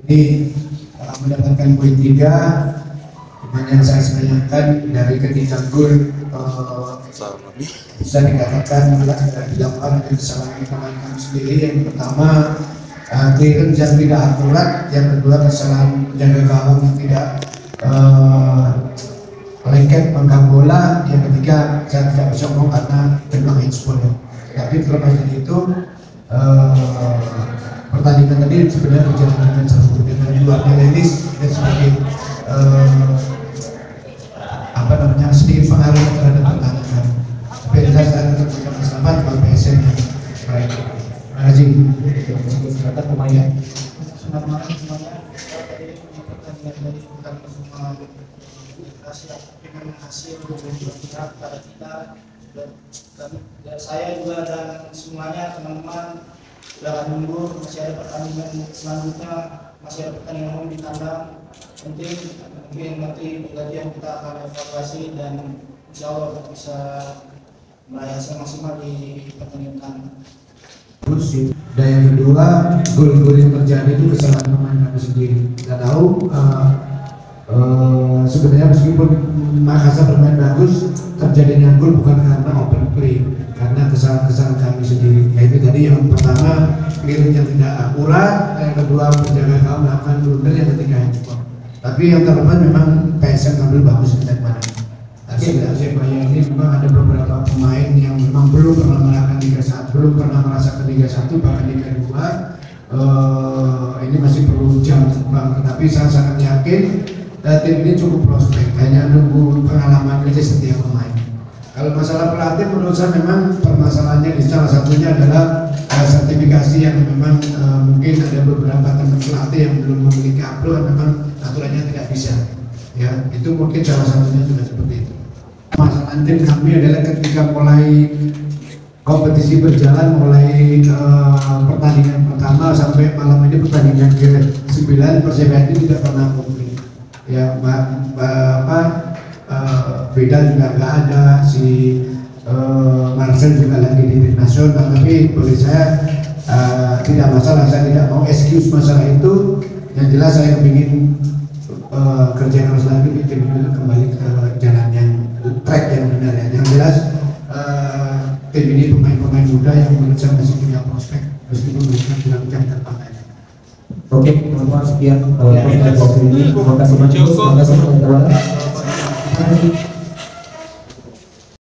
Ini mendapatkan poin 3, dimana yang saya sayangkan dari ketika gol bisa dikatakan dilakukan oleh kesalahan pemain kami sendiri. Yang pertama, clearance yang tidak akurat, yang kedua kesalahan penjaga gawang yang tidak lengket memegang bola, yang ketiga saya tidak bisa ngomong karena tembak handphone. Tapi terlepas dari itu, pertandingan tadi sebenarnya berjalan dengan seru, dengan luarnya Lenis dan sebagai sedikit pengaruh terhadap pertandingan. Tapi saya tetap mengucapkan selamat kepada PSM yang baik. Terima kasih. Silakan pemain. Selamat malam semuanya. Pertandingan dari bukan semua dengan hasil bergerak pada kita dan saya juga dan semuanya teman-teman sudah menunggu, masih ada pertandingan selanjutnya, masih ada pertandingan di kandang. Penting mungkin nanti latihan kita akan evaluasi dan insya Allah bisa meraih hasil maksimal di pertandingan. Terus dan yang kedua, gol-gol yang terjadi itu kesalahan pemain kami sendiri. Kita tahu sebenarnya meskipun Makassar bermain bagus, terjadinya gol bukan karena open play, karena kesalahan-kesalahan kami sendiri. Yaitu tadi yang pertama, clearance yang tidak akurat, yang kedua penjaga gawang melakukan blunder, yang ketiga handphone. Tapi yang terlepas memang PSM tampil bagus di mana. Tapi saya bayangin ini memang ada beberapa pemain yang memang belum pernah melakukan Liga 1, belum pernah merasakan Liga 1, bahkan Liga 2. Ini masih perlu jam terbang. Tetapi saya sangat yakin tim ini cukup prospek, hanya nunggu pengalaman kerja setiap pemain. Kalau masalah pelatih, menurut saya memang permasalahannya di salah satunya adalah sertifikasi yang memang mungkin ada beberapa teman pelatih yang belum memiliki upload, memang aturannya tidak bisa. Ya, itu mungkin salah satunya juga seperti itu. Masalah tim kami adalah ketika mulai kompetisi berjalan, mulai pertandingan pertama sampai malam ini pertandingan ke-9, Persebaya ini tidak pernah komplit. Ya, Beda juga nggak ada, si Marcel juga lagi di tim nasional. Tapi bagi saya tidak masalah, saya tidak mau excuse masalah itu. Yang jelas saya ingin kerja keras lagi, bikin kembali ke jalan yang track yang benar ya. Yang jelas tim ini pemain-pemain muda yang menurut saya masih punya prospek meskipun mereka bilang jam terbang. Oke, teman-teman, sekian podcast ini. Terima kasih banyak. Terima kasih teman-teman.